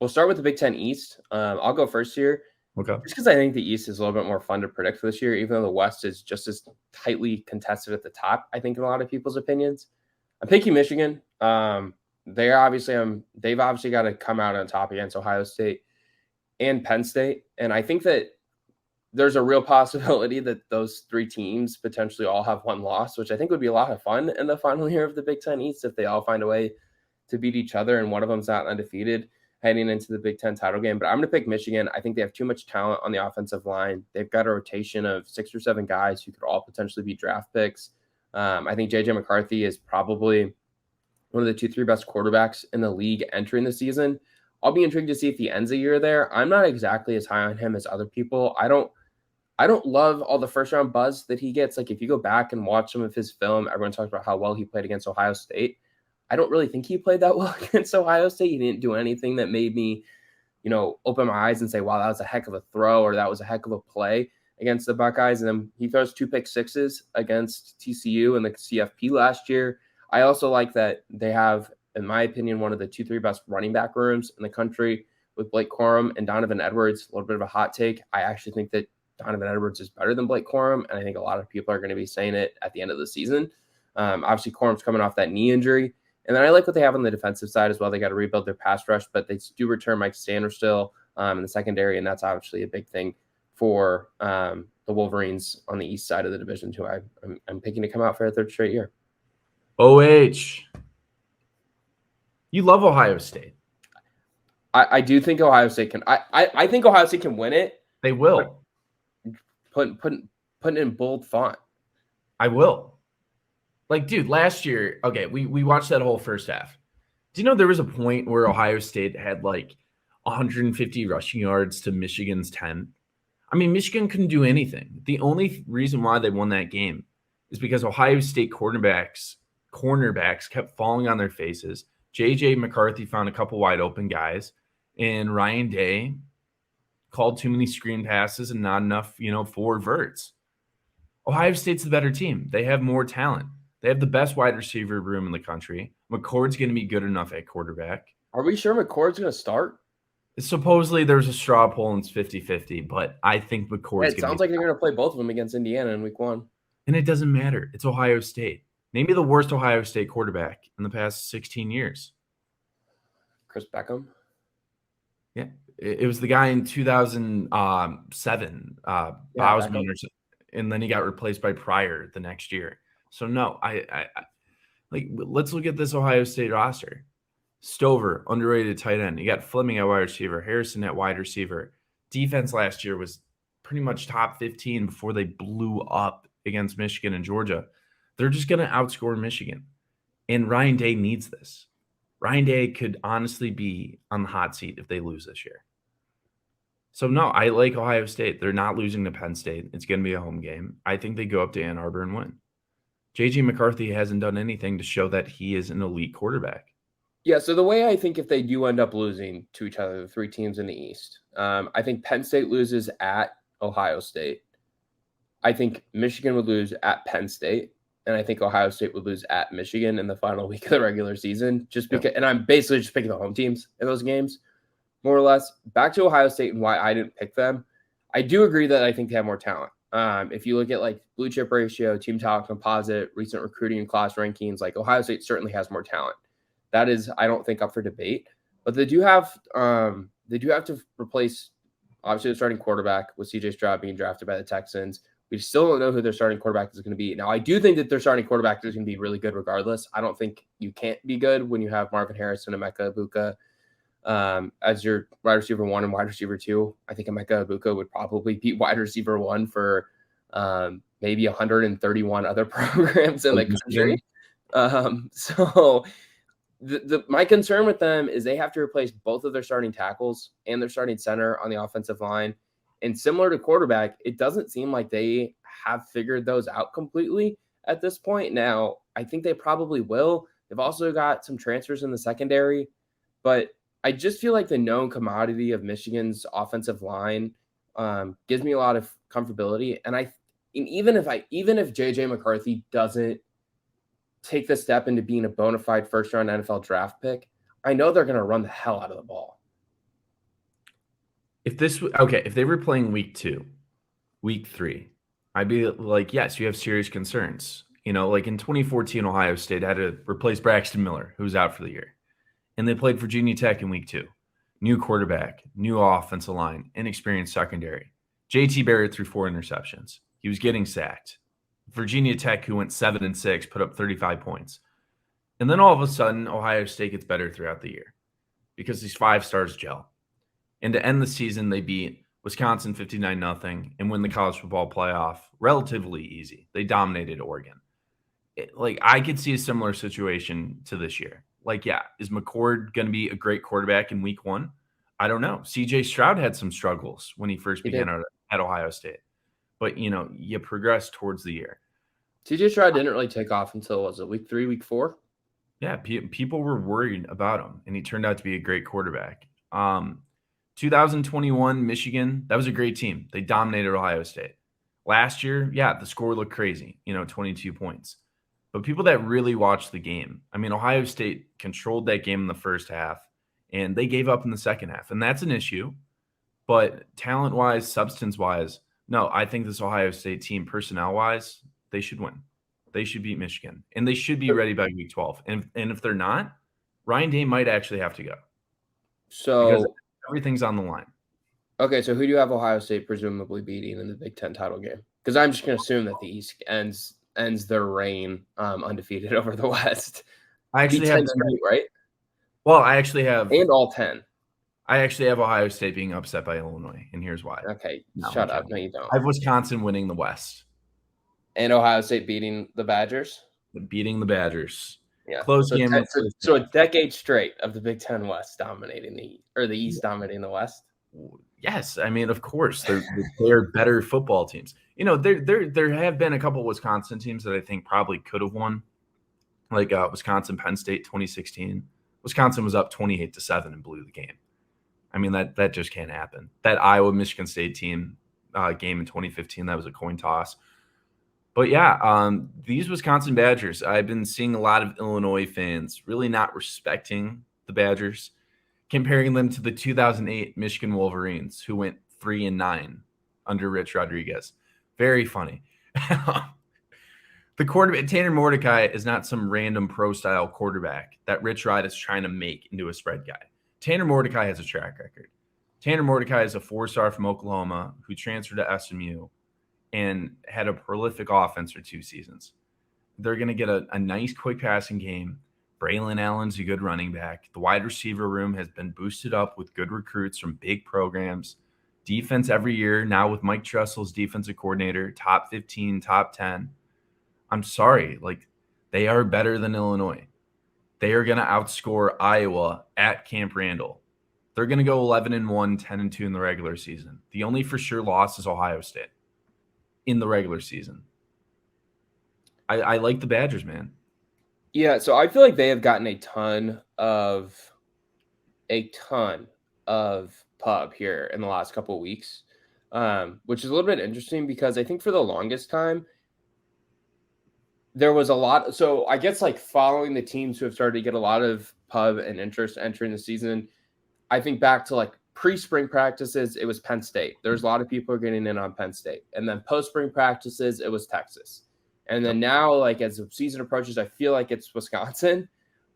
we'll start with the Big Ten East. I'll go first here. Okay. Just because I think the East is a little bit more fun to predict for this year, even though the West is just as tightly contested at the top, I think, in a lot of people's opinions. I'm picking Michigan. They've obviously got to come out on top against Ohio State and Penn State. And I think that there's a real possibility that those three teams potentially all have one loss, which I think would be a lot of fun in the final year of the Big Ten East if they all find a way to beat each other and one of them's not undefeated heading into the Big Ten title game. But I'm going to pick Michigan. I think they have too much talent on the offensive line. They've got a rotation of 6 or 7 guys who could all potentially be draft picks. I think J.J. McCarthy is probably one of the 2-3 best quarterbacks in the league entering the season. I'll be intrigued to see if he ends the year there. I'm not exactly as high on him as other people. I don't love all the first round buzz that he gets. Like if you go back and watch some of his film, everyone talks about how well he played against Ohio State. I don't really think he played that well against Ohio State. He didn't do anything that made me, open my eyes and say, wow, that was a heck of a throw or that was a heck of a play against the Buckeyes. And then he throws 2 pick sixes against TCU in the CFP last year. I also like that they have, in my opinion, one of the 2-3 best running back rooms in the country with Blake Corum and Donovan Edwards. A little bit of a hot take. I actually think that Donovan Edwards is better than Blake Corum, and I think a lot of people are going to be saying it at the end of the season. Obviously, Corum's coming off that knee injury. And then I like what they have on the defensive side as well. They got to rebuild their pass rush, but they do return Mike Sanderstill in the secondary, and that's obviously a big thing for the Wolverines on the east side of the division, too. I'm picking to come out for a third straight year. OH. You love Ohio State. I do think Ohio State can. I think Ohio State can win it. They will. Putting it in bold font. I will. Like, dude, last year, okay, we watched that whole first half. Do you know there was a point where Ohio State had like 150 rushing yards to Michigan's 10? I mean, Michigan couldn't do anything. The only reason why they won that game is because Ohio State cornerbacks kept falling on their faces. J.J. McCarthy found a couple wide open guys, and Ryan Day called too many screen passes and not enough, forward verts. Ohio State's the better team. They have more talent. They have the best wide receiver room in the country. McCord's going to be good enough at quarterback. Are we sure McCord's going to start? Supposedly there's a straw poll and it's 50-50, but I think McCord's going to. It sounds like they're going to play both of them against Indiana in week 1. And it doesn't matter. It's Ohio State. Maybe the worst Ohio State quarterback in the past 16 years. Chris Beckham? Yeah. It was the guy in 2007, Bosman, and then he got replaced by Pryor the next year. So no, I let's look at this Ohio State roster. Stover, underrated tight end. You got Fleming at wide receiver, Harrison at wide receiver. Defense last year was pretty much top 15 before they blew up against Michigan and Georgia. They're just going to outscore Michigan. And Ryan Day needs this. Ryan Day could honestly be on the hot seat if they lose this year. So no, I like Ohio State. They're not losing to Penn State. It's going to be a home game. I think they go up to Ann Arbor and win. J.J. McCarthy hasn't done anything to show that he is an elite quarterback. Yeah, so the way I think if they do end up losing to each other, the 3 teams in the East, I think Penn State loses at Ohio State. I think Michigan would lose at Penn State. And I think Ohio State would lose at Michigan in the final week of the regular season. Just because, and I'm basically just picking the home teams in those games, more or less. Back to Ohio State and why I didn't pick them. I do agree that I think they have more talent. If you look at like blue chip ratio, team talent composite, recent recruiting and class rankings, like Ohio State certainly has more talent. That is, I don't think, up for debate. But they do have to replace obviously the starting quarterback with CJ Stroud being drafted by the Texans. We still don't know who their starting quarterback is going to be. Now, I do think that their starting quarterback is going to be really good regardless. I don't think you can't be good when you have Marvin Harrison and Emeka Egbuka as your wide receiver 1 and wide receiver 2. I think Emeka Egbuka would probably beat wide receiver 1 for maybe 131 other programs in the country. So my concern with them is they have to replace both of their starting tackles and their starting center on the offensive line. And similar to quarterback, it doesn't seem like they have figured those out completely at this point. Now, I think they probably will. They've also got some transfers in the secondary, but I just feel like the known commodity of Michigan's offensive line gives me a lot of comfortability. And even if J.J. McCarthy doesn't take the step into being a bona fide first-round NFL draft pick, I know they're going to run the hell out of the ball. if they were playing week 2, week 3, I'd be like, yes, you have serious concerns. Like in 2014, Ohio State had to replace Braxton Miller, who was out for the year. And they played Virginia Tech in week 2. New quarterback, new offensive line, inexperienced secondary. JT Barrett threw 4 interceptions. He was getting sacked. Virginia Tech, who went 7-6, put up 35 points. And then all of a sudden, Ohio State gets better throughout the year because these 5 stars gel. And to end the season, they beat Wisconsin 59-0 and win the college football playoff relatively easy. They dominated Oregon. I could see a similar situation to this year. Is McCord going to be a great quarterback in week 1? I don't know. CJ Stroud had some struggles when he first began at Ohio State. But, you progress towards the year. CJ Stroud didn't really take off until, was it week 3, week 4? Yeah, people were worried about him, and he turned out to be a great quarterback. 2021, Michigan, that was a great team. They dominated Ohio State. Last year, the score looked crazy, 22 points. But people that really watched the game, Ohio State controlled that game in the first half, and they gave up in the second half. And that's an issue. But talent-wise, substance-wise, no, I think this Ohio State team, personnel-wise, they should win. They should beat Michigan. And they should be ready by week 12. And if they're not, Ryan Day might actually have to go. Because everything's on the line. Okay, so who do you have Ohio State presumably beating in the Big Ten title game? Because I'm just going to assume that the East ends their reign undefeated over the West. I actually have straight, right? Well, I actually have and all 10. I actually have Ohio State being upset by Illinois, and here's why. Okay, shut up. No, you don't. I have Wisconsin winning the West. And Ohio State beating the Badgers? Beating the Badgers. Yeah. Close game. So a decade straight of the Big Ten West dominating the East dominating the West? Yes. Of course. They're better football teams. There have been a couple of Wisconsin teams that I think probably could have won, like Wisconsin, Penn State 2016. Wisconsin was up 28-7 and blew the game. That just can't happen. That Iowa Michigan State team game in 2015, that was a coin toss. But these Wisconsin Badgers, I've been seeing a lot of Illinois fans really not respecting the Badgers, comparing them to the 2008 Michigan Wolverines, who went 3-9 under Rich Rodriguez. Very funny. The quarterback, Tanner Mordecai, is not some random pro-style quarterback that Rich Rod is trying to make into a spread guy. Tanner Mordecai has a track record. Tanner Mordecai is a 4-star from Oklahoma who transferred to SMU and had a prolific offense for 2 seasons. They're going to get a nice quick passing game. Braylon Allen's a good running back. The wide receiver room has been boosted up with good recruits from big programs. Defense every year, now with Mike Tressel's defensive coordinator, top 15, top 10. I'm sorry, they are better than Illinois. They are going to outscore Iowa at Camp Randall. They're going to go 11-1, 10-2 in the regular season. The only for sure loss is Ohio State in the regular season. I like the Badgers, man. Yeah, so I feel like they have gotten a ton of pub here in the last couple of weeks, which is a little bit interesting because I think for the longest time, there was a lot. So I guess following the teams who have started to get a lot of pub and interest entering the season, I think back to pre-spring practices, it was Penn State. There's a lot of people getting in on Penn State. And then post-spring practices, it was Texas. And then now, as the season approaches, I feel like it's Wisconsin.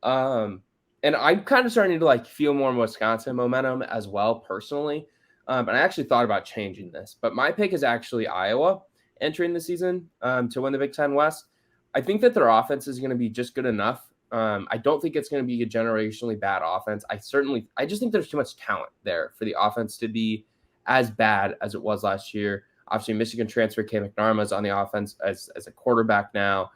And I'm kind of starting to feel more Wisconsin momentum as well, personally. And I actually thought about changing this. But my pick is actually Iowa entering the season to win the Big Ten West. I think that their offense is going to be just good enough. I don't think it's going to be a generationally bad offense. I just think there's too much talent there for the offense to be as bad as it was last year. Obviously, Michigan transfer K. McNarma is on the offense as a quarterback now.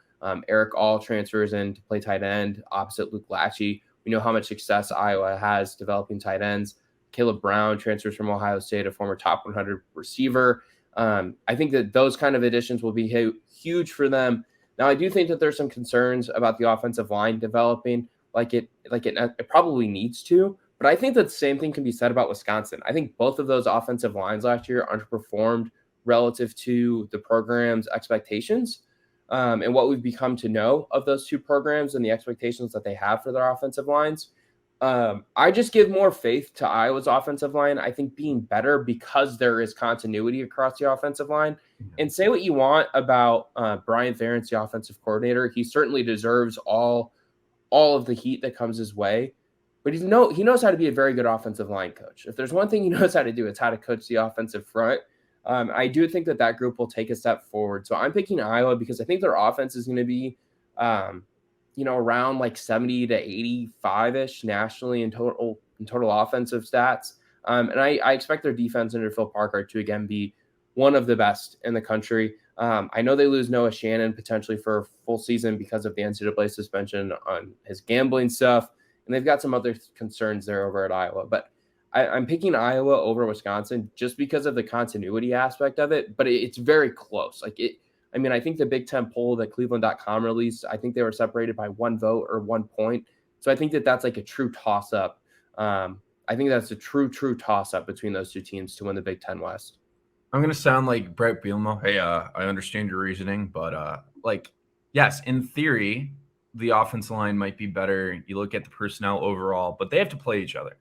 Eric All transfers in to play tight end opposite Luke Lachey. We know how much success Iowa has developing tight ends. Caleb Brown transfers from Ohio State, a former top 100 receiver. I think that those kind of additions will be huge for them. Now, I do think that there's some concerns about the offensive line developing it probably needs to, but I think that the same thing can be said about Wisconsin. I think both of those offensive lines last year underperformed relative to the program's expectations and what we've become to know of those two programs and the expectations that they have for their offensive lines. I just give more faith to Iowa's offensive line. I think being better because there is continuity across the offensive line. And say what you want about Brian Ferentz, the offensive coordinator, he certainly deserves all of the heat that comes his way. But he knows how to be a very good offensive line coach. If there's one thing he knows how to do, it's how to coach the offensive front. I do think that group will take a step forward. So I'm picking Iowa because I think their offense is going to be around like 70 to 85-ish nationally in total offensive stats. And I expect their defense under Phil Parker to again be one of the best in the country. I know they lose Noah Shannon potentially for a full season because of the NCAA suspension on his gambling stuff. And they've got some other concerns there over at Iowa. But I'm picking Iowa over Wisconsin just because of the continuity aspect of it. But it's very close. I think the Big Ten poll that Cleveland.com released, I think they were separated by 1 vote or 1 point. So I think that's like a true toss-up. I think that's a true toss-up between those two teams to win the Big Ten West. I'm going to sound like Brett Bielema. Hey, I understand your reasoning, but yes, in theory, the offensive line might be better. You look at the personnel overall, but they have to play each other.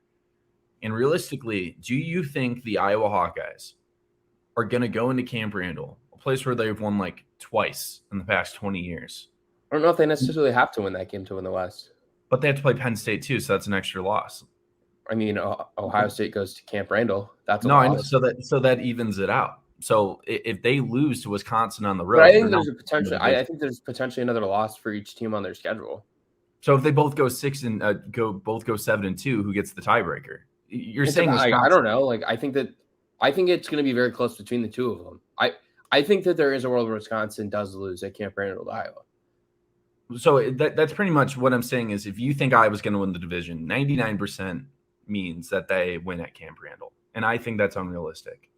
And realistically, do you think the Iowa Hawkeyes are going to go into Camp Randall, a place where they've won like twice in the past 20 years? I don't know if they necessarily have to win that game to win the West. But they have to play Penn State too, so that's an extra loss. I mean, Ohio State goes to Camp Randall. That's I know, so that evens it out. So if they lose to Wisconsin on the road, but I think there's a potential. I think there's potentially another loss for each team on their schedule. So if they both go 6 and go 7-2, who gets the tiebreaker? You're saying I don't know. Like I think it's going to be very close between the two of them. I think that there is a world where Wisconsin does lose at Camp Randall to Iowa. So that's pretty much what I'm saying is if you think Iowa's going to win the division, 99% means that they win at Camp Randall. And I think that's unrealistic.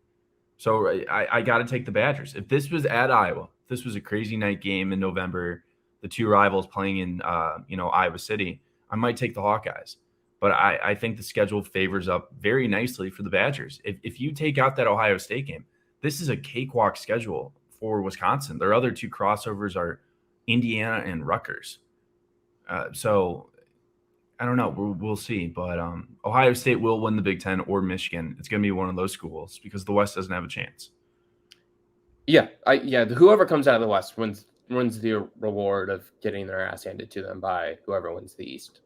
So I got to take the Badgers. If this was at Iowa, if this was a crazy night game in November, the two rivals playing in Iowa City, I might take the Hawkeyes. But I think the schedule favors up very nicely for the Badgers. If you take out that Ohio State game, this is a cakewalk schedule for Wisconsin. Their other two crossovers are Indiana and Rutgers. So I don't know. We'll see. But Ohio State will win the Big Ten or Michigan. It's going to be one of those schools because the West doesn't have a chance. Yeah. Whoever comes out of the West wins the reward of getting their ass handed to them by whoever wins the East.